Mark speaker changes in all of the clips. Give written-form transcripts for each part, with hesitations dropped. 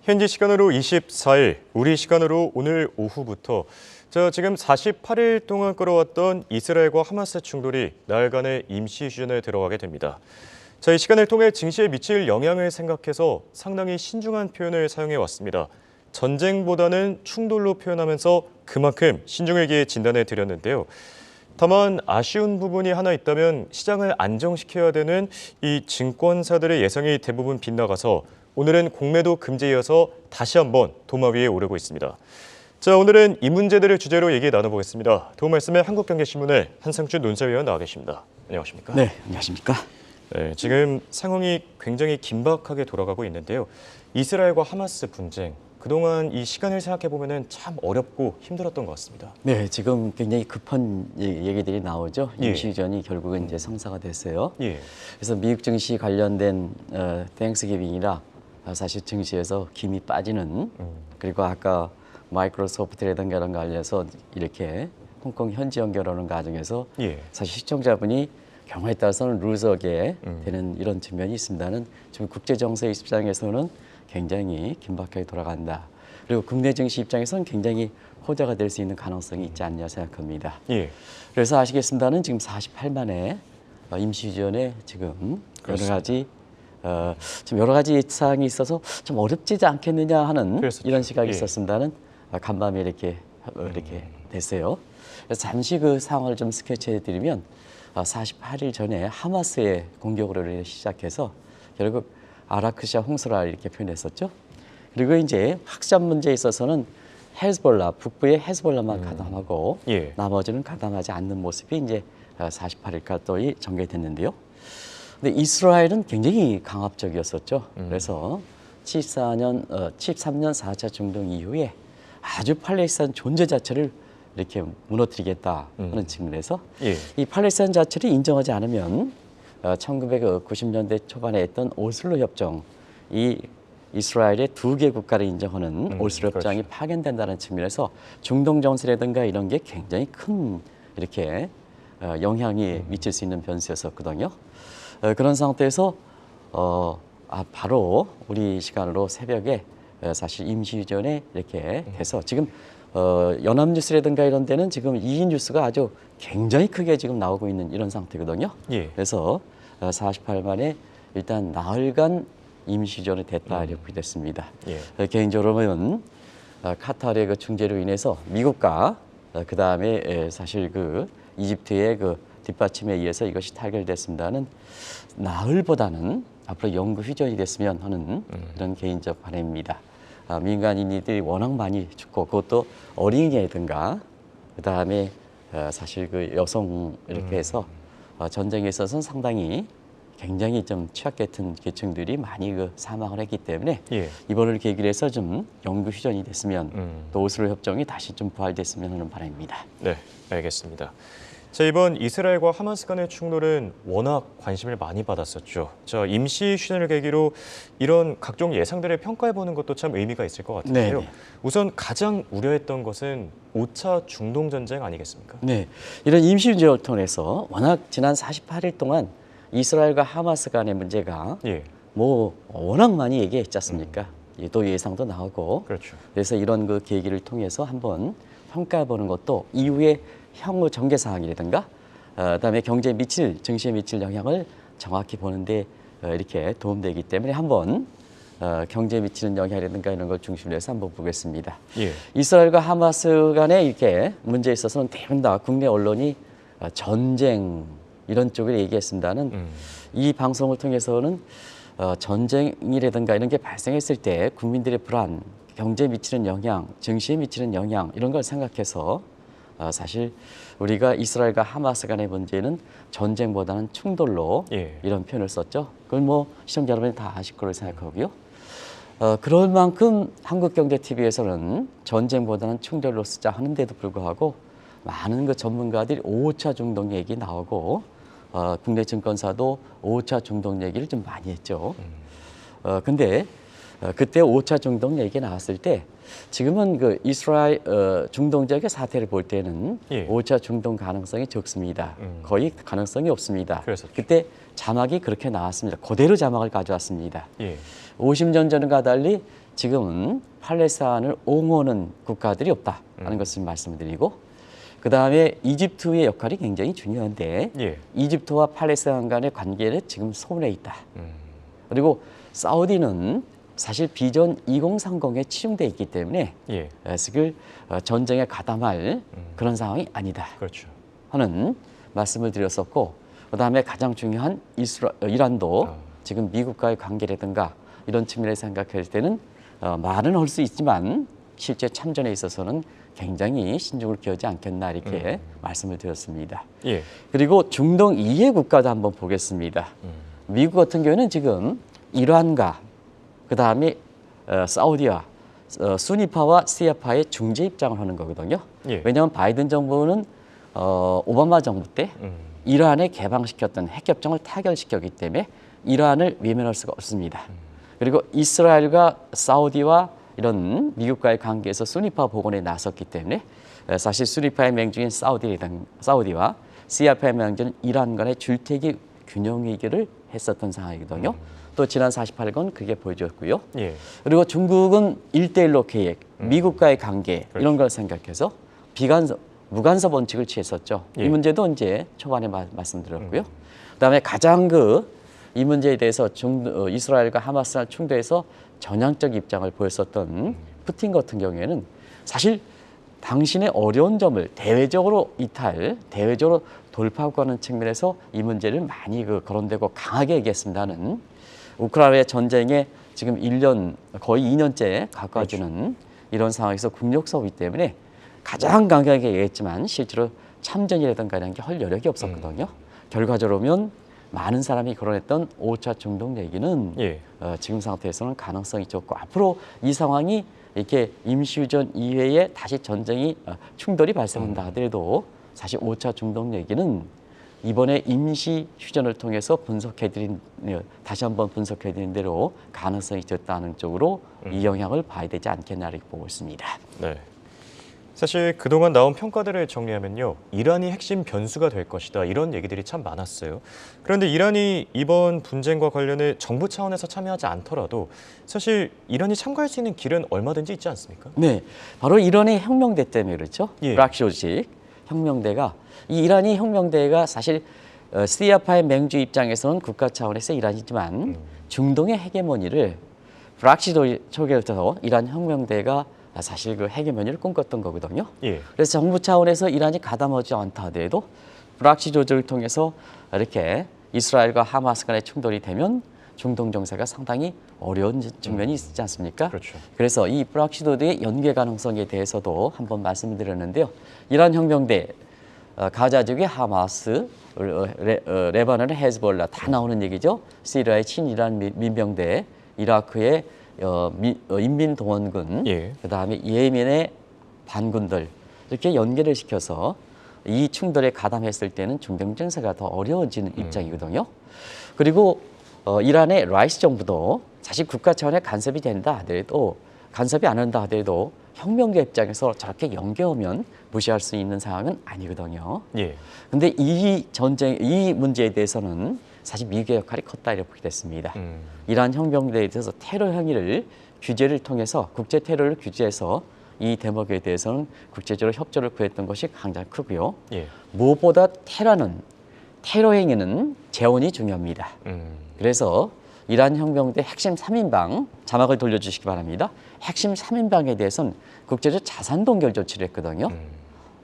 Speaker 1: 현지 시간으로 24일, 우리 시간으로 오늘 오후부터 지금 48일 동안 끌어왔던 이스라엘과 하마스 충돌이 나흘간의 임시 휴전에 들어가게 됩니다. 이 시간을 통해 증시에 미칠 영향을 생각해서 상당히 신중한 표현을 사용해 왔습니다. 전쟁보다는 충돌로 표현하면서 그만큼 신중을 기해 진단해 드렸는데요. 다만 아쉬운 부분이 하나 있다면 시장을 안정시켜야 되는 이 증권사들의 예상이 대부분 빗나가서 오늘은 공매도 금지이어서 다시 한번 도마 위에 오르고 있습니다. 오늘은 이 문제들을 주제로 얘기 나눠보겠습니다. 도움 말씀에 한국경제신문의 한상준 논설위원 나와 계십니다. 안녕하십니까?
Speaker 2: 네, 안녕하십니까?
Speaker 1: 네, 지금 상황이 굉장히 긴박하게 돌아가고 있는데요. 이스라엘과 하마스 분쟁, 그동안 이 시간을 생각해 보면은 참 어렵고 힘들었던 것 같습니다.
Speaker 2: 네, 지금 굉장히 급한 얘기들이 나오죠.
Speaker 1: 예.
Speaker 2: 임시휴전이 결국은 이제 성사가 됐어요.
Speaker 1: 예.
Speaker 2: 그래서 미국 증시 관련된 땡스기빙이라 사실 증시에서 김이 빠지는 그리고 아까 마이크로소프트라든가 이런 거 알려서 이렇게 홍콩 현지 연결하는 과정에서
Speaker 1: 예.
Speaker 2: 사실 시청자분이 경우에 따라서는 루저게 되는 이런 측면이 있습니다는 지금 국제 정세 입장에서는 굉장히 긴박하게 돌아간다. 그리고 국내 증시 입장에서는 굉장히 호재가 될 수 있는 가능성이 있지 않냐 생각합니다.
Speaker 1: 예.
Speaker 2: 그래서 아시겠습니다는 지금 48만에 임시휴전에 지금 좀 여러 가지 사항이 있어서 좀 어렵지 않겠느냐 하는
Speaker 1: 그랬었죠.
Speaker 2: 이런 시각이
Speaker 1: 예.
Speaker 2: 있었습니다는 간밤에 이렇게 됐어요. 그래서 잠시 그 상황을 좀 스케치해 드리면 48일 전에 하마스의 공격으로 시작해서 결국 아라크샤 홍수라 이렇게 표현했었죠. 그리고 이제 확장 문제에 있어서는 헤즈볼라, 북부의 헤즈볼라만 가담하고
Speaker 1: 예.
Speaker 2: 나머지는 가담하지 않는 모습이 이제 48일까지 전개됐는데요. 근데 이스라엘은 굉장히 강압적이었었죠. 그래서 73년 4차 중동 이후에 아주 팔레스타인 존재 자체를 이렇게 무너뜨리겠다 하는 측면에서
Speaker 1: 예.
Speaker 2: 이 팔레스타인 자체를 인정하지 않으면 1990년대 초반에 했던 오슬로 협정, 이 이스라엘의 두 개 국가를 인정하는 오슬로 협정이
Speaker 1: 그렇죠.
Speaker 2: 파견된다는 측면에서 중동 정세라든가 이런 게 굉장히 큰 이렇게 영향이 미칠 수 있는 변수였었거든요. 그런 상태에서 바로 우리 시간으로 새벽에 사실 임시휴전에 이렇게 돼서 지금 연합뉴스라든가 이런 데는 지금 이 뉴스가 아주 굉장히 크게 지금 나오고 있는 이런 상태거든요.
Speaker 1: 예.
Speaker 2: 그래서 48만에 일단 나흘간 임시휴전이 됐다 이렇게 됐습니다.
Speaker 1: 예.
Speaker 2: 개인적으로는 카타르의 그 중재로 인해서 미국과 그 다음에 사실 그 이집트의 그 뒷받침에 의해서 이것이 타결됐습니다는 나흘보다는 앞으로 영구 휴전이 됐으면 하는 그런 개인적 바람입니다. 민간인들이 워낙 많이 죽고 그것도 어린이라든가 그 다음에 사실 그 여성 이렇게 해서 전쟁에 있어서는 상당히 굉장히 좀 취약계층 계층들이 많이 그 사망을 했기 때문에
Speaker 1: 예.
Speaker 2: 이번을 계기로 해서 좀 영구 휴전이 됐으면 또 오슬로 협정이 다시 좀 부활됐으면 하는 바람입니다.
Speaker 1: 네, 알겠습니다. 이번 이스라엘과 하마스 간의 충돌은 워낙 관심을 많이 받았었죠. 임시 휴전을 계기로 이런 각종 예상들을 평가해보는 것도 참 의미가 있을 것 같은데요.
Speaker 2: 네네.
Speaker 1: 우선 가장 우려했던 것은 5차 중동 전쟁 아니겠습니까?
Speaker 2: 네, 이런 임시휴전을 통해서 워낙 지난 48일 동안 이스라엘과 하마스 간의 문제가
Speaker 1: 예.
Speaker 2: 뭐 워낙 많이 얘기했지 않습니까? 또 예상도 나오고
Speaker 1: 그렇죠.
Speaker 2: 그래서 이런 그 계기를 통해서 한번 평가해보는 것도 이후에 향후 전개 사항이라든가 그다음에 경제에 미칠 증시에 미칠 영향을 정확히 보는데 이렇게 도움되기 때문에 한번 경제에 미치는 영향이라든가 이런 걸 중심으로 해서 한번 보겠습니다.
Speaker 1: 예.
Speaker 2: 이스라엘과 하마스 간에 이렇게 문제에 있어서는 대부분 다 국내 언론이 전쟁 이런 쪽을 얘기했습니다는 이 방송을 통해서는 전쟁이라든가 이런 게 발생했을 때 국민들의 불안, 경제에 미치는 영향, 증시에 미치는 영향 이런 걸 생각해서 사실 우리가 이스라엘과 하마스 간의 문제는 전쟁보다는 충돌로
Speaker 1: 예.
Speaker 2: 이런 표현을 썼죠. 그건 뭐 시청자 여러분이 다 아실 거로 생각하고요. 그럴 만큼 한국경제TV에서는 전쟁보다는 충돌로 쓰자 하는데도 불구하고 많은 그 전문가들이 5차 중동 얘기 나오고 국내 증권사도 5차 중동 얘기를 좀 많이 했죠. 근데 그때 5차 중동 얘기 나왔을 때 지금은 그 이스라엘 중동 지역의 사태를 볼 때는
Speaker 1: 예.
Speaker 2: 5차 중동 가능성이 적습니다. 거의 가능성이 없습니다.
Speaker 1: 그랬었죠.
Speaker 2: 그때 자막이 그렇게 나왔습니다. 그대로 자막을 가져왔습니다.
Speaker 1: 예.
Speaker 2: 50년 전과 달리 지금은 팔레스타인을 옹호하는 국가들이 없다라는 것을 말씀드리고, 그 다음에 이집트의 역할이 굉장히 중요한데
Speaker 1: 예.
Speaker 2: 이집트와 팔레스타인 간의 관계는 지금 소문에 있다. 그리고 사우디는 사실 비전 2030에 치중돼 있기 때문에
Speaker 1: 예.
Speaker 2: 지금 전쟁에 가담할 그런 상황이 아니다
Speaker 1: 그렇죠.
Speaker 2: 하는 말씀을 드렸었고, 그 다음에 가장 중요한 이란도 지금 미국과의 관계라든가 이런 측면에서 생각할 때는 말은 할 수 있지만 실제 참전에 있어서는 굉장히 신중을 기하지 않겠나 이렇게 말씀을 드렸습니다.
Speaker 1: 예.
Speaker 2: 그리고 중동 이해 국가도 한번 보겠습니다. 미국 같은 경우는 지금 이란과 그 다음에 사우디와 수니파와 시아파의 중재 입장을 하는 거거든요.
Speaker 1: 예.
Speaker 2: 왜냐하면 바이든 정부는 오바마 정부 때 이란에 개방시켰던 핵협정을 타결시켰기 때문에 이란을 외면할 수가 없습니다. 그리고 이스라엘과 사우디와 이런 미국과의 관계에서 수니파 복원에 나섰기 때문에 사실 수니파의 맹주인 사우디와 시아파의 맹주인 이란 간의 줄태기 균형 위기를 했었던 상황이거든요. 또 지난 48일간 그게 보여줬고요.
Speaker 1: 예.
Speaker 2: 그리고 중국은 1대1로 계획, 미국과의 관계 이런 걸 생각해서 무간섭 원칙을 취했었죠.
Speaker 1: 예.
Speaker 2: 이 문제도 이제 초반에 말씀드렸고요. 그다음에 가장 이 문제에 대해서 이스라엘과 하마스 충돌에서 전향적 입장을 보였었던 푸틴 같은 경우에는 사실 당신의 어려운 점을 대외적으로 돌파하고 하는 측면에서 이 문제를 많이 거론되고 강하게 얘기했습니다는 우크라이나의 전쟁에 지금 1년 거의 2년째 가까워지는 이런 상황에서 국력 싸우기 때문에 가장 강하게 얘기했지만 실제로 참전이라든가 이런 게 할 여력이 없었거든요. 결과적으로 보면 많은 사람이 거론했던 5차 중동 얘기는
Speaker 1: 예.
Speaker 2: 지금 상태에서는 가능성이 적고 앞으로 이 상황이 이렇게 임시휴전 이외에 다시 전쟁이 충돌이 발생한다 하더라도 사실 5차 중동 얘기는 이번에 임시휴전을 통해서 다시 한번 분석해드린 대로 가능성이 적다는 쪽으로 이 영향을 봐야 되지 않겠나 이렇게 보고 있습니다.
Speaker 1: 네. 사실 그동안 나온 평가들을 정리하면요. 이란이 핵심 변수가 될 것이다. 이런 얘기들이 참 많았어요. 그런데 이란이 이번 분쟁과 관련해 정부 차원에서 참여하지 않더라도 사실 이란이 참가할 수 있는 길은 얼마든지 있지 않습니까?
Speaker 2: 네, 바로 이란의 혁명대 때문에 그렇죠.
Speaker 1: 예.
Speaker 2: 브락시조직 혁명대가 이 이란이 혁명대가 사실 시아파의 맹주 입장에서는 국가 차원에서 이란이지만 중동의 헤게모니를 브락시조직에서 이란 혁명대가 사실 그 헤게모니를 꿈꿨던 거거든요.
Speaker 1: 예.
Speaker 2: 그래서 정부 차원에서 이란이 가담하지 않다 하더라도 브락시 조절을 통해서 이렇게 이스라엘과 하마스 간의 충돌이 되면 중동 정세가 상당히 어려운 측면이 있지 않습니까?
Speaker 1: 그렇죠.
Speaker 2: 그래서 이 브락시 조절의 연계 가능성에 대해서도 한번 말씀을 드렸는데요. 이란 혁명대, 가자 지역의 하마스, 레바논의 헤즈볼라 다 나오는 얘기죠. 시리아의 친이란 민병대, 이라크의 인민동원군,
Speaker 1: 예.
Speaker 2: 그다음에 예멘의 반군들 이렇게 연계를 시켜서 이 충돌에 가담했을 때는 중동 정세가 더 어려워지는 입장이거든요. 그리고 이란의 라이시 정부도 사실 국가 차원의 간섭이 된다 하더라도 간섭이 안 한다 하더라도 혁명계 입장에서 저렇게 연계하면 무시할 수 있는 상황은 아니거든요.
Speaker 1: 예.
Speaker 2: 근데 이 문제에 대해서는 사실 미국의 역할이 컸다 이렇게 보게 됐습니다. 이란 혁명대에 대해서 테러 행위를 규제를 통해서 국제 테러를 규제해서 이 대목에 대해서는 국제적으로 협조를 구했던 것이 가장 크고요.
Speaker 1: 예.
Speaker 2: 무엇보다 테러 행위는 재원이 중요합니다. 그래서 이란 혁명대 핵심 3인방 자막을 돌려주시기 바랍니다. 핵심 3인방에 대해서는 국제적 자산 동결 조치를 했거든요.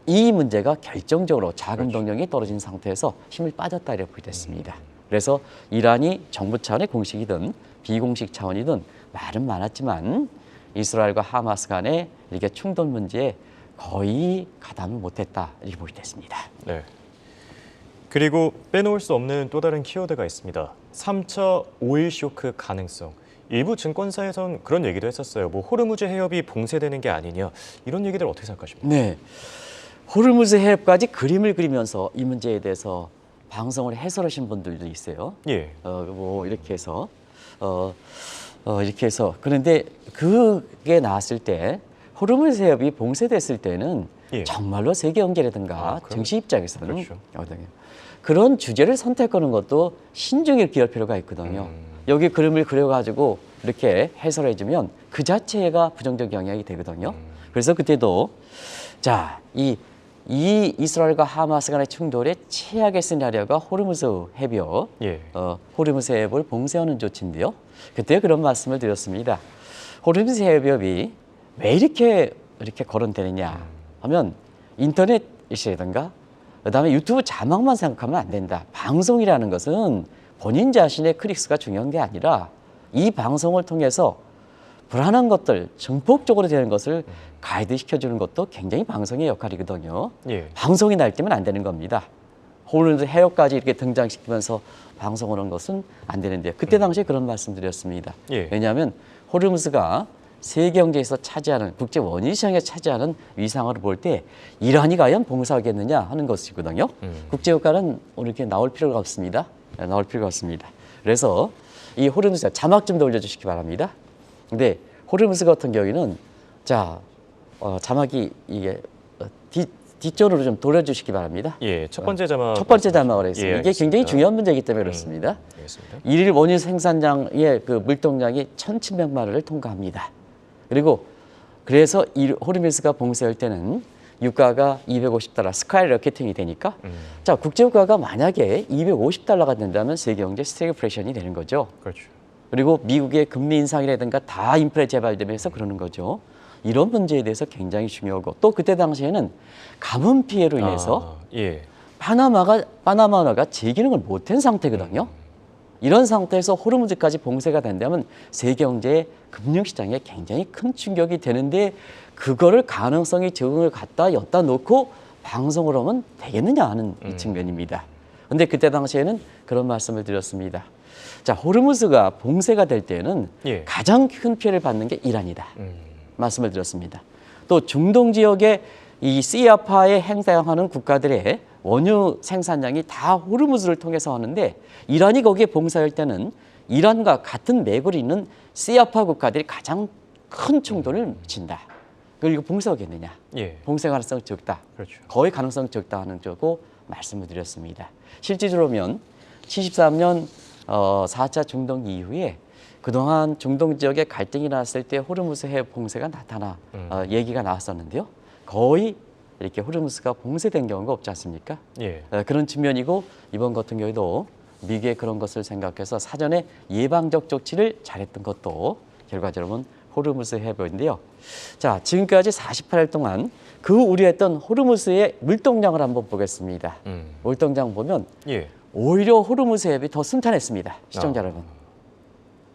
Speaker 2: 이 문제가 결정적으로 자금 동력이 떨어진 상태에서 힘을 빠졌다 이렇게 보게 됐습니다. 그래서 이란이 정부 차원의 공식이든 비공식 차원이든 말은 많았지만 이스라엘과 하마스 간의 이렇게 충돌 문제에 거의 가담을 못했다 이렇게 보게 됐습니다.
Speaker 1: 네. 그리고 빼놓을 수 없는 또 다른 키워드가 있습니다. 3차 오일 쇼크 가능성. 일부 증권사에선 그런 얘기도 했었어요. 뭐 호르무즈 해협이 봉쇄되는 게 아니냐 이런 얘기들 어떻게 생각하십니까?
Speaker 2: 네, 호르무즈 해협까지 그림을 그리면서 이 문제에 대해서 방송을 해설하신 분들도 있어요.
Speaker 1: 예.
Speaker 2: 뭐 이렇게 해서 그런데 그게 나왔을 때 호르무즈 해협이 봉쇄됐을 때는
Speaker 1: 예.
Speaker 2: 정말로 세계 경제라든가 증시 입장에서는
Speaker 1: 그렇죠.
Speaker 2: 그런 주제를 선택하는 것도 신중히 기할 필요가 있거든요. 여기 그림을 그려가지고 이렇게 해설해주면 그 자체가 부정적 영향이 되거든요. 그래서 그때도 자, 이 이스라엘과 하마스 간의 충돌의 최악의 시나리오가 호르무즈 해협,
Speaker 1: 예.
Speaker 2: 호르무즈 해협을 봉쇄하는 조치인데요. 그때 그런 말씀을 드렸습니다. 호르무즈 해협이 왜 이렇게 거론되느냐 하면 인터넷이라든가 그다음에 유튜브 자막만 생각하면 안 된다. 방송이라는 것은 본인 자신의 클릭수가 중요한 게 아니라 이 방송을 통해서 불안한 것들, 증폭적으로 되는 것을 가이드 시켜주는 것도 굉장히 방송의 역할이거든요.
Speaker 1: 예.
Speaker 2: 방송이 날 때면 안 되는 겁니다. 호르무즈 해협까지 이렇게 등장시키면서 방송을 한 것은 안 되는데요. 그때 당시에 그런 말씀드렸습니다.
Speaker 1: 예.
Speaker 2: 왜냐하면 호르무즈가 세계 경제에서 차지하는 국제 원유 시장에 차지하는 위상으로 볼 때 이란이 과연 봉사하겠느냐 하는 것이거든요. 국제유가는 이렇게 나올 필요가 없습니다. 나올 필요가 없습니다. 그래서 이 호르무즈 자막 좀 더 올려주시기 바랍니다. 근데 호르무즈 같은 경우에는 자 자막이 이게 뒷전으로 좀 돌려주시기 바랍니다.
Speaker 1: 예. 첫 번째 자막.
Speaker 2: 첫 번째 자막을 했습니다.
Speaker 1: 예,
Speaker 2: 이게 굉장히
Speaker 1: 알겠습니다.
Speaker 2: 중요한 문제이기 때문에 그렇습니다.
Speaker 1: 알겠습니다.
Speaker 2: 일일 원유 생산량의 그 물동량이 1,700만 원을 통과합니다. 그리고 그래서 이 호르무즈가 봉쇄할 때는 유가가 $250 스카이러케팅이 되니까 자 국제유가가 만약에 $250가 된다면 세계 경제 스태그플레이션이 되는 거죠.
Speaker 1: 그렇죠.
Speaker 2: 그리고 미국의 금리 인상이라든가 다 인플레 재발되면서 그러는 거죠. 이런 문제에 대해서 굉장히 중요하고 또 그때 당시에는 가뭄 피해로 인해서
Speaker 1: 예.
Speaker 2: 파나마가 재기능을 못한 상태거든요. 이런 상태에서 호르무즈까지 봉쇄가 된다면 세계 경제의 금융시장에 굉장히 큰 충격이 되는데 그거를 가능성이 적응을 갖다 엿다 놓고 방송을 하면 되겠느냐 하는 이 측면입니다. 그런데 그때 당시에는 그런 말씀을 드렸습니다. 자, 호르무즈가 봉쇄가 될 때는
Speaker 1: 예.
Speaker 2: 가장 큰 피해를 받는 게 이란이다. 말씀을 드렸습니다. 또 중동 지역의 이 시아파에 행사하는 국가들의 원유 생산량이 다 호르무즈를 통해서 하는데 이란이 거기에 봉쇄할 때는 이란과 같은 맥을 잇는 시아파 국가들이 가장 큰 충돌을 미친다. 그리고 봉쇄하겠느냐?
Speaker 1: 예.
Speaker 2: 봉쇄 가능성이 적다.
Speaker 1: 그렇죠.
Speaker 2: 거의 가능성이 적다 하는 쪽고 말씀을 드렸습니다. 실질적으로면 73년 4차 중동 이후에 그동안 중동 지역에 갈등이 났을 때 호르무즈 해협 봉쇄가 얘기가 나왔었는데요. 거의 이렇게 호르무즈가 봉쇄된 경우가 없지 않습니까?
Speaker 1: 예.
Speaker 2: 그런 측면이고 이번 같은 경우에도 미국의 그런 것을 생각해서 사전에 예방적 조치를 잘했던 것도 결과적으로는 호르무즈 해협인데요. 자, 지금까지 48일 동안 그 우려했던 호르무즈의 물동량을 한번 보겠습니다. 물동량 보면
Speaker 1: 예.
Speaker 2: 오히려 호르무즈 해협이 더 순탄했습니다. 시청자 여러분.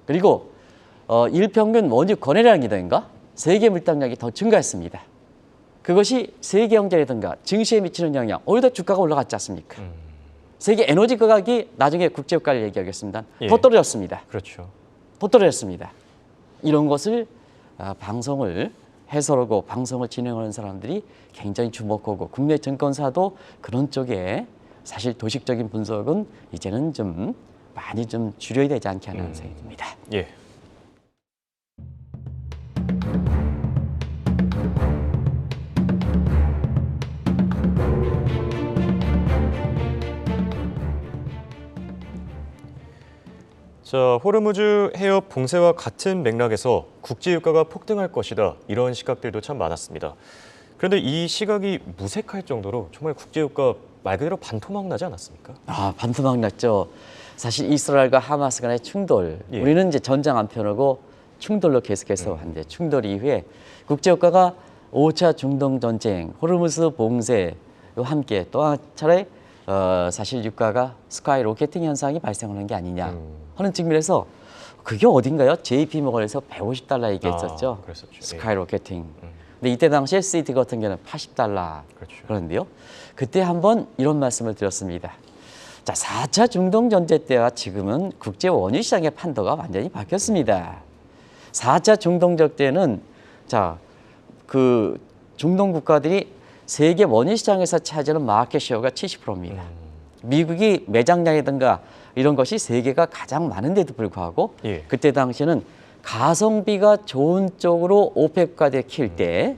Speaker 2: 그리고 일평균 원유 거래량이든가 세계 물동량이 더 증가했습니다. 그것이 세계 경제라든가 증시에 미치는 영향, 오히려 주가가 올라갔지 않습니까? 세계 에너지 가격이 나중에 국제유가를 얘기하겠습니다.
Speaker 1: 예.
Speaker 2: 더 떨어졌습니다.
Speaker 1: 그렇죠.
Speaker 2: 더 떨어졌습니다. 이런 것을 방송을 해설하고 방송을 진행하는 사람들이 굉장히 주목하고 국내 증권사도 그런 쪽에 사실 도식적인 분석은 이제는 좀 많이 좀 줄여야 되지 않게 하는 생각이 듭니다.
Speaker 1: 예. 자, 호르무즈 해협 봉쇄와 같은 맥락에서 국제유가가 폭등할 것이다. 이런 시각들도 참 많았습니다. 그런데 이 시각이 무색할 정도로 정말 국제유가 말 그대로 반토막 나지 않았습니까?
Speaker 2: 반토막 났죠. 사실 이스라엘과 하마스 간의 충돌,
Speaker 1: 예.
Speaker 2: 우리는 이제 전장 안 펴놓고 충돌로 계속해서 한데 충돌 이후에 국제유가가 5차 중동 전쟁, 호르무즈 봉쇄와 함께 또 한 차례 사실 유가가 스카이 로켓팅 현상이 발생하는 게 아니냐 하는 측면에서 그게 어딘가요? JP 모건에서 $150 얘기했었죠.
Speaker 1: 그랬었죠.
Speaker 2: 스카이 로켓팅. 근데 이때 당시에 시티 같은 경우는 $80
Speaker 1: 그렇죠.
Speaker 2: 그런데요. 그때 한번 이런 말씀을 드렸습니다. 자, 4차 중동 전쟁 때와 지금은 국제 원유 시장의 판도가 완전히 바뀌었습니다. 4차 중동적 때는 자, 그 중동 국가들이 세계 원유 시장에서 차지하는 마켓 쉐어가 70%입니다. 미국이 매장량이든가 이런 것이 세계가 가장 많은데도 불구하고
Speaker 1: 예.
Speaker 2: 그때 당시에는 가성비가 좋은 쪽으로 오펙 국가들이 키울 때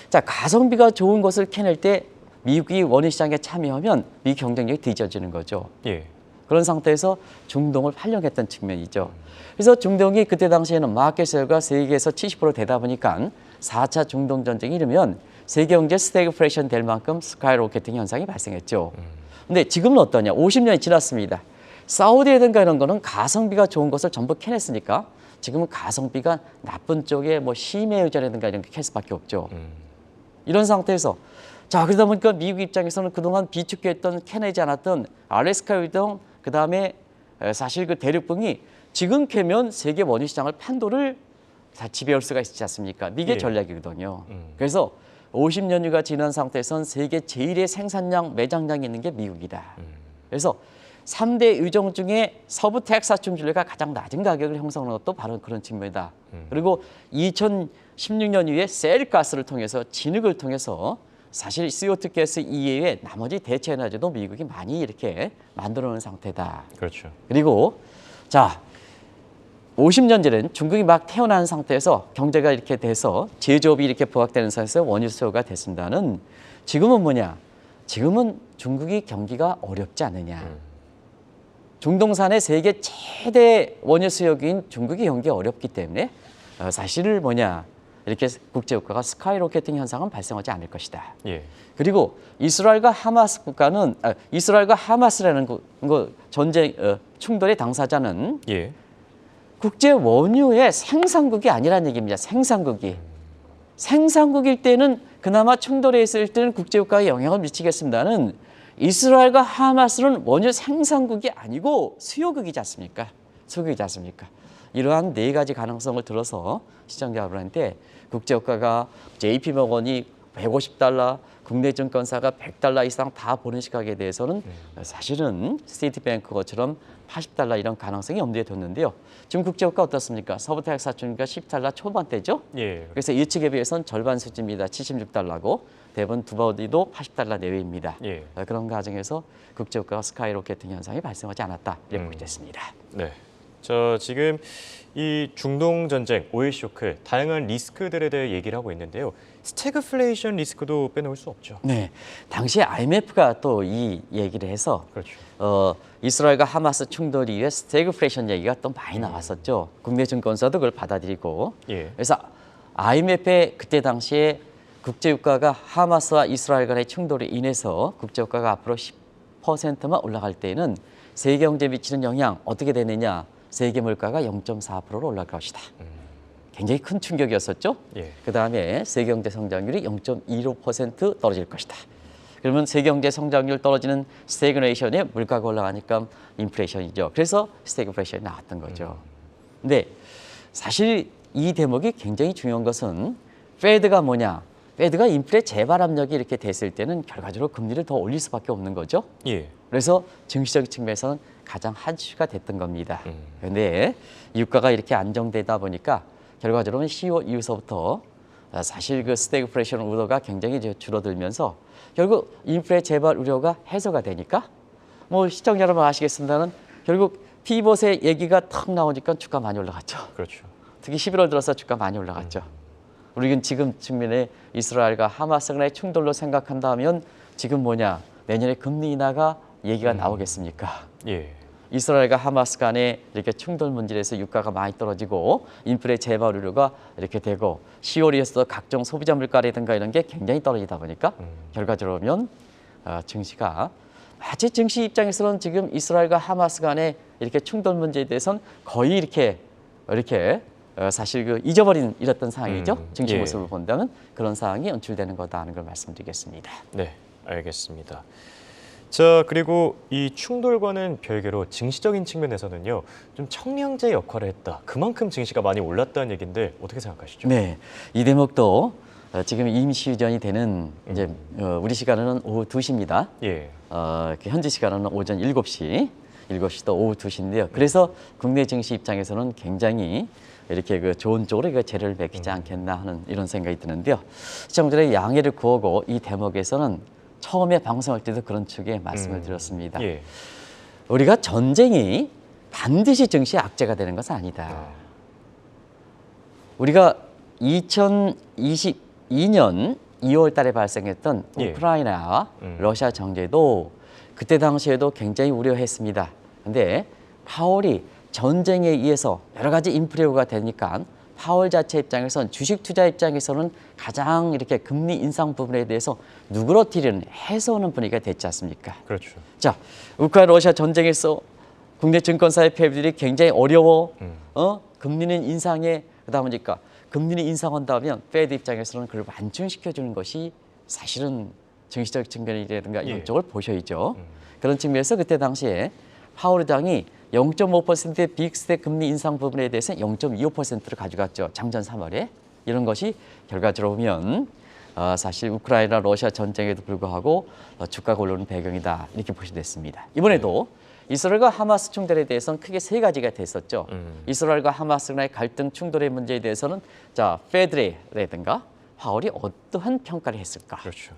Speaker 2: 자, 가성비가 좋은 것을 캐낼 때 미국이 원유 시장에 참여하면 미국 경쟁력이 뒤져지는 거죠.
Speaker 1: 예.
Speaker 2: 그런 상태에서 중동을 활용했던 측면이죠. 그래서 중동이 그때 당시에는 마켓 셰어가 세계에서 70% 되다 보니까 4차 중동 전쟁이 이르면 세계 경제 스태그플레이션 될 만큼 스카이로켓팅 현상이 발생했죠. 근데 지금은 어떠냐? 50년이 지났습니다. 사우디라든가 이런 거는 가성비가 좋은 것을 전부 캐냈으니까 지금은 가성비가 나쁜 쪽에 뭐 심해유자라든가 이런 게 캐 수밖에 없죠. 이런 상태에서 자, 그러다 보니까 미국 입장에서는 그동안 비축했던 캐내지 않았던 알래스카 유동 그다음에 사실 그 대륙붕이 지금 캐면 세계 원유 시장을 판도를 다 지배할 수가 있지 않습니까? 미국의
Speaker 1: 예.
Speaker 2: 전략이거든요. 그래서 50년여가 지난 상태에선 세계 제1의 생산량 매장량이 있는 게 미국이다. 그래서 3대 유종 중에 서부 텍사스 중진료가 가장 낮은 가격을 형성하는 것도 바로 그런 측면이다. 그리고 2016년 이후에 셀가스를 통해서 진흙을 통해서 사실 CO2 가스 이외에 나머지 대체 에너지도 미국이 많이 이렇게 만들어 놓은 상태다.
Speaker 1: 그렇죠.
Speaker 2: 그리고 자 50년 전엔 중국이 막 태어난 상태에서 경제가 이렇게 돼서 제조업이 이렇게 부각되는 상태에서 원유 수요가 됐습니다는 지금은 뭐냐? 지금은 중국이 경기가 어렵지 않느냐? 중동산의 세계 최대 원유 수요국인 중국이 경기 어렵기 때문에 사실 뭐냐? 이렇게 국제유가가 스카이로켓팅 현상은 발생하지 않을 것이다.
Speaker 1: 예.
Speaker 2: 그리고 이스라엘과 하마스 국가는 이스라엘과 하마스라는 전쟁 충돌의 당사자는
Speaker 1: 예.
Speaker 2: 국제 원유의 생산국이 아니라는 얘기입니다. 생산국일 때는 그나마 충돌에 있을 때는 국제유가에 영향을 미치겠습니다는 이스라엘과 하마스는 원유 생산국이 아니고 수요국이지 않습니까? 수요국이지 않습니까? 이러한 네 가지 가능성을 들어서 시청자 여러분한테 국제유가가 JP모건이 150달러, 국내 증권사가 100달러 이상 다 보는 시각에 대해서는 사실은 시티뱅크 것처럼 80달러 이런 가능성이 염두에 뒀는데요. 지금 국제유가 어떻습니까? 서부 텍사스 중가 10달러 초반대죠.
Speaker 1: 예.
Speaker 2: 그래서 예측에 비해서는 절반 수준입니다. 76달러고 대부분 두바디도 80달러 내외입니다.
Speaker 1: 예.
Speaker 2: 그런 과정에서 국제유가가 스카이로켓팅 현상이 발생하지 않았다 이렇게 보게 됐습니다.
Speaker 1: 네. 저 지금 이 중동 전쟁, 오일 쇼크, 다양한 리스크들에 대해 얘기를 하고 있는데요. 스태그플레이션 리스크도 빼놓을 수 없죠.
Speaker 2: 네, 당시에 IMF가 또 이 얘기를 해서
Speaker 1: 그렇죠.
Speaker 2: 이스라엘과 하마스 충돌 이후에 스태그플레이션 얘기가 또 많이 나왔었죠. 국내 증권사도 그걸 받아들이고.
Speaker 1: 예.
Speaker 2: 그래서 IMF의 그때 당시에 국제유가가 하마스와 이스라엘 간의 충돌로 인해서 국제유가가 앞으로 10%만 올라갈 때에는 세계 경제에 미치는 영향 어떻게 되느냐. 세계 물가가 0.4%로 올라갈 것이다. 굉장히 큰 충격이었었죠.
Speaker 1: 예.
Speaker 2: 그다음에 세계 경제 성장률이 0.25% 떨어질 것이다. 그러면 세계 경제 성장률 떨어지는 스태그네이션에 물가가 올라가니까 인플레이션이죠. 그래서 스태그플레이션이 나왔던 거죠. 근데 사실 이 대목이 굉장히 중요한 것은 페드가 뭐냐? 페드가 인플레 재발 압력이 이렇게 됐을 때는 결과적으로 금리를 더 올릴 수밖에 없는 거죠.
Speaker 1: 예.
Speaker 2: 그래서 증시적 측면에서는 가장 한 이슈가 됐던 겁니다. 그런데 유가가 이렇게 안정되다 보니까 결과적으로는 10월 이후서부터 사실 그 스태그플레이션 우려가 굉장히 줄어들면서 결국 인플레 재발 우려가 해소가 되니까 뭐 시청자 여러분 아시겠습니다는 결국 피벗의 얘기가 탁 나오니까 주가 많이 올라갔죠.
Speaker 1: 그렇죠.
Speaker 2: 특히 11월 들어서 주가 많이 올라갔죠. 우리는 지금 측면에 이스라엘과 하마스 간의 충돌로 생각한다면 지금 뭐냐 내년에 금리 인하가 얘기가 나오겠습니까?
Speaker 1: 예.
Speaker 2: 이스라엘과 하마스 간에 이렇게 충돌 문제에서 유가가 많이 떨어지고 인플레 재발 우려가 이렇게 되고 10월이어서 각종 소비자 물가라든가 이런 게 굉장히 떨어지다 보니까 결과적으로 보면 증시가 마치 증시 입장에서는 지금 이스라엘과 하마스 간의 이렇게 충돌 문제에 대해서는 거의 이렇게 사실 그 잊어버린 이랬던 상황이죠. 증시
Speaker 1: 예.
Speaker 2: 모습을 본다면 그런 상황이 연출되는 거다 하는 걸 말씀드리겠습니다.
Speaker 1: 네, 알겠습니다. 자, 그리고 이 충돌과는 별개로 증시적인 측면에서는요, 좀 청량제 역할을 했다. 그만큼 증시가 많이 올랐다는 얘기인데 어떻게 생각하시죠?
Speaker 2: 네, 이 대목도 지금 임시 휴전이 되는 이제 우리 시간은 오후 2시입니다.
Speaker 1: 예.
Speaker 2: 현지 시간은 오전 7시도 오후 2시인데요. 그래서 국내 증시 입장에서는 굉장히 이렇게 그 좋은 쪽으로 이거 재료를 베끼지 않겠나 하는 이런 생각이 드는데요. 시청자들의 양해를 구하고 이 대목에서는 처음에 방송할 때도 그런 쪽에 말씀을 드렸습니다.
Speaker 1: 예.
Speaker 2: 우리가 전쟁이 반드시 증시의 악재가 되는 것은 아니다. 우리가 2022년 2월 달에 발생했던
Speaker 1: 예.
Speaker 2: 우크라이나와 러시아 정제도 그때 당시에도 굉장히 우려했습니다. 근데 파월이 전쟁에 의해서 여러 가지 인플레가 되니까 파월 자체 입장에서는 주식 투자 입장에서는 가장 이렇게 금리 인상 부분에 대해서 누그러뜨리는 해소하는 분위기가 됐지 않습니까?
Speaker 1: 그렇죠.
Speaker 2: 자, 우크라이나 러시아 전쟁에서 국내 증권사의 패배들이 굉장히 어려워. 금리는 인상해. 그러다 보니까 금리는 인상한다면 페드 입장에서는 그걸 완충시켜주는 것이 사실은 정치적 측면이라든가 이런
Speaker 1: 예.
Speaker 2: 쪽을 보셔야죠. 그런 측면에서 그때 당시에 파월 의장이 0.5%의 빅스텝 금리 인상 부분에 대해서 0.25%를 가져갔죠. 작년 3월에. 이런 것이 결과적으로 보면 사실 우크라이나 러시아 전쟁에도 불구하고 주가가 오르는 배경이다. 이렇게 보시면 됐습니다. 이번에도 이스라엘과 하마스 충돌에 대해서는 크게 세 가지가 됐었죠. 이스라엘과 하마스 간의 갈등 충돌의 문제에 대해서는 자, 페드레라든가 파월이 어떠한 평가를 했을까?
Speaker 1: 그렇죠.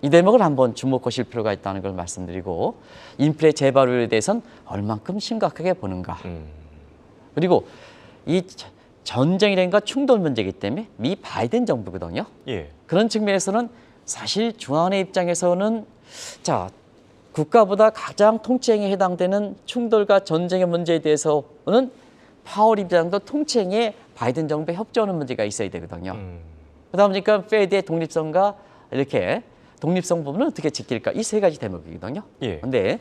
Speaker 2: 이 대목을 한번 주목하실 필요가 있다는 걸 말씀드리고 인플레 재발에 대해서는 얼만큼 심각하게 보는가. 그리고 이 전쟁이라든가 충돌 문제이기 때문에 미 바이든 정부거든요.
Speaker 1: 예.
Speaker 2: 그런 측면에서는 사실 중앙의 입장에서는 자, 국가보다 가장 통치행위에 해당되는 충돌과 전쟁의 문제에 대해서는 파월 입장도 통치행위에 바이든 정부에 협조하는 문제가 있어야 되거든요. 그러다 보니까 페드의 독립성과 이렇게 독립성 부분은 어떻게 지킬까? 이 세 가지 대목이거든요.
Speaker 1: 예.
Speaker 2: 그런데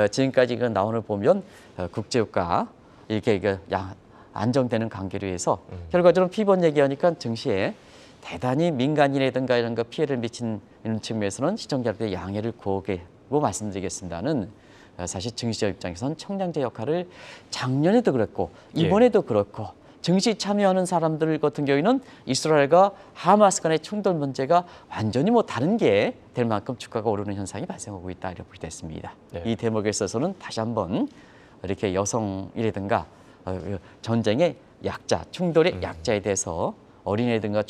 Speaker 2: 지금까지 그 나오는 보면 국제유가 이렇게 안정되는 관계로 해서 결과적으로 피번 얘기하니까 증시에 대단히 민간인이라든가 이런 거 피해를 미친 이런 측면에서는 시청자들의 양해를 구하고 말씀드리겠습니다는 사실 증시적 입장에서는 청량제 역할을 작년에도 그랬고 이번에도 그렇고 증시 참여하는 사람들 같은 경우에는 이스라엘과 하마스 간의 충돌 문제가 완전히 뭐 다른 게 될 만큼 주가가 오르는 현상이 발생하고 있다 이렇게 볼 때 있습니다.
Speaker 1: 네.
Speaker 2: 이 대목에 있어서는 다시 한번 이렇게 여성이라든가 전쟁의 약자, 충돌의 약자에 대해서 어린애든가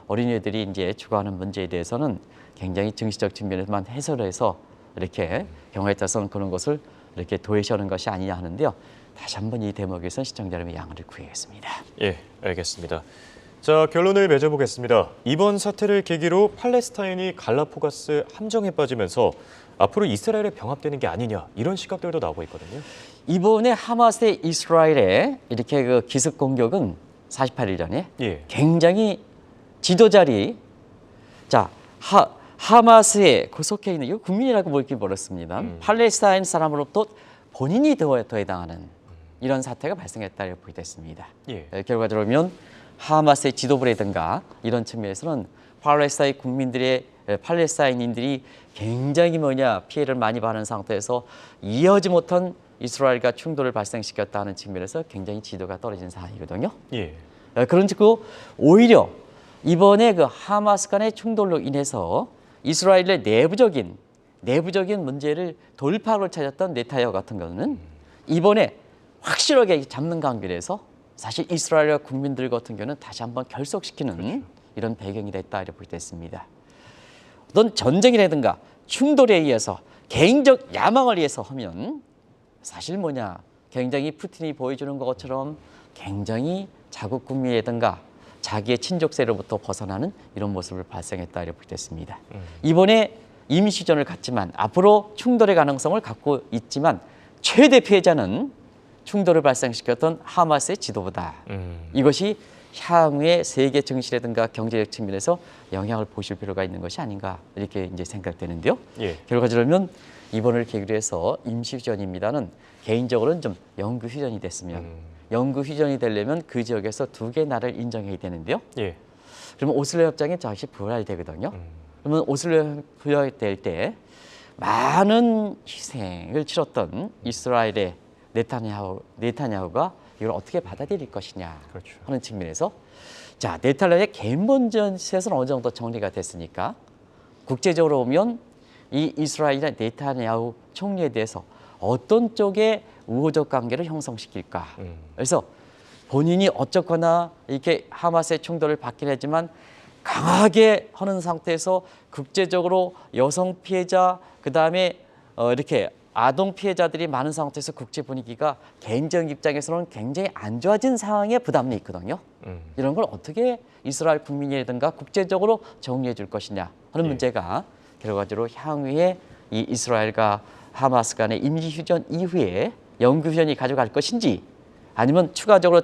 Speaker 2: 어린애들이 이제 주거하는 문제에 대해서는 굉장히 증시적 측면에서만 해설을 해서 이렇게 경우에 따라서는 그런 것을 이렇게 도외시하는 것이 아니냐 하는데요. 다시 한번 이 대목에서 시청자 여러분의 양해를 구하겠습니다.
Speaker 1: 예, 알겠습니다. 자, 결론을 맺어보겠습니다. 이번 사태를 계기로 팔레스타인이 갈라포가스 함정에 빠지면서 앞으로 이스라엘에 병합되는 게 아니냐 이런 시각들도 나오고 있거든요.
Speaker 2: 이번에 하마스의 이스라엘의 이렇게 그 기습 공격은 48일 전에
Speaker 1: 예.
Speaker 2: 굉장히 지도자리 자 하마스에 속해 있는 이거 국민이라고 볼기 어렵습니다. 팔레스타인 사람으로부터 본인이 더 해당하는 이런 사태가 발생했다 이렇게 보게 됐습니다.
Speaker 1: 예.
Speaker 2: 결과적으로 보면 하마스의 지도부라든가 이런 측면에서는 팔레스타인 국민들의 팔레스타인인들이 굉장히 피해를 많이 받는 상태에서 이해하지 못한 이스라엘과 충돌을 발생시켰다는 측면에서 굉장히 지도가 떨어진 상황이거든요.
Speaker 1: 예.
Speaker 2: 그런즉 오히려 이번에 그 하마스 간의 충돌로 인해서 이스라엘의 내부적인 문제를 돌파구를 찾았던 네타야후 같은 경우는 이번에 확실하게 잡는 관계에서 사실 이스라엘 국민들 같은 경우는 다시 한번 결속시키는 이런 배경이 됐다 이렇게 볼 때 있습니다. 어떤 전쟁이라든가 충돌에 의해서 개인적 야망을 위해서 하면 사실 굉장히 푸틴이 보여주는 것처럼 굉장히 자국 국민이라든가 자기의 친족세로부터 벗어나는 이런 모습을 발생했다 이렇게 볼 때 있습니다. 이번에 임시전을 갖지만 앞으로 충돌의 가능성을 갖고 있지만 최대 피해자는 충돌을 발생시켰던 하마스의 지도부다. 이것이 향후의 세계 증시라든가 경제적 측면에서 영향을 보실 필요가 있는 것이 아닌가 이렇게 이제 생각되는데요.
Speaker 1: 예.
Speaker 2: 결과적으로 이번을 계기로 해서 임시휴전입니다는 개인적으로는 좀 영구 휴전이 됐으면 영구 휴전이 되려면 그 지역에서 두 개의 나라를 인정해야 되는데요.
Speaker 1: 예.
Speaker 2: 그러면 오슬로 협정이 잠시 불활되거든요. 그러면 오슬로 불활될 때 많은 희생을 치렀던 이스라엘의 네타냐후가 이걸 어떻게 받아들일 것이냐
Speaker 1: 그렇죠.
Speaker 2: 하는 측면에서 자 네타냐후의 개인 문제에서는 어느 정도 정리가 됐으니까 국제적으로 보면 이 이스라엘이나 네타냐후 총리에 대해서 어떤 쪽의 우호적 관계를 형성시킬까. 그래서 본인이 어쨌거나 이렇게 하마스의 충돌을 받긴 했지만 강하게 하는 상태에서 국제적으로 여성 피해자 그다음에 이렇게 아동 피해자들이 많은 상태에서 국제 분위기가 개인적 입장에서는 굉장히 안 좋아진 상황에 부담이 있거든요. 이런 걸 어떻게 이스라엘 국민이라든가 국제적으로 정리해 줄 것이냐 하는 문제가 결과적으로 향후에 이 이스라엘과 하마스 간의 임시휴전 이후에 연구휴전이 가져갈 것인지 아니면 추가적으로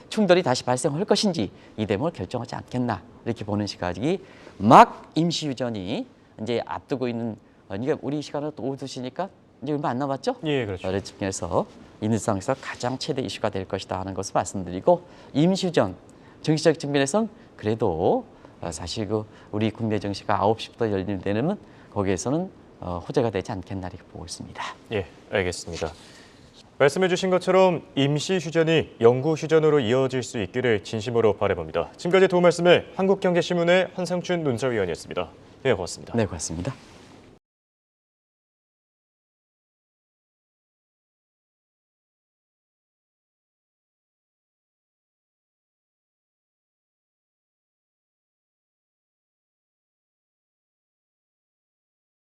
Speaker 2: 충돌이 다시 발생할 것인지 이 대목을 결정하지 않겠나 이렇게 보는 시각이 막 임시휴전이 이제 앞두고 있는 이게 우리 시간으로 또 오후 2시니까 이제 얼마 안 남았죠?
Speaker 1: 예, 그렇죠.
Speaker 2: 를 측면에서 있는 상황에서 가장 최대 이슈가 될 것이다 하는 것을 말씀드리고 임시휴전 정치적 측면에서는 그래도 사실 그 우리 국내 정시가 9시부터 열리는 거기에서는 호재가 되지 않겠나 이렇게 보고 있습니다.
Speaker 1: 예, 알겠습니다. 말씀해 주신 것처럼 임시 휴전이 영구 휴전으로 이어질 수 있기를 진심으로 바라봅니다. 지금까지 도움 말씀을 한국경제신문의 한상춘 논설위원이었습니다. 네, 고맙습니다.
Speaker 2: 네, 고맙습니다.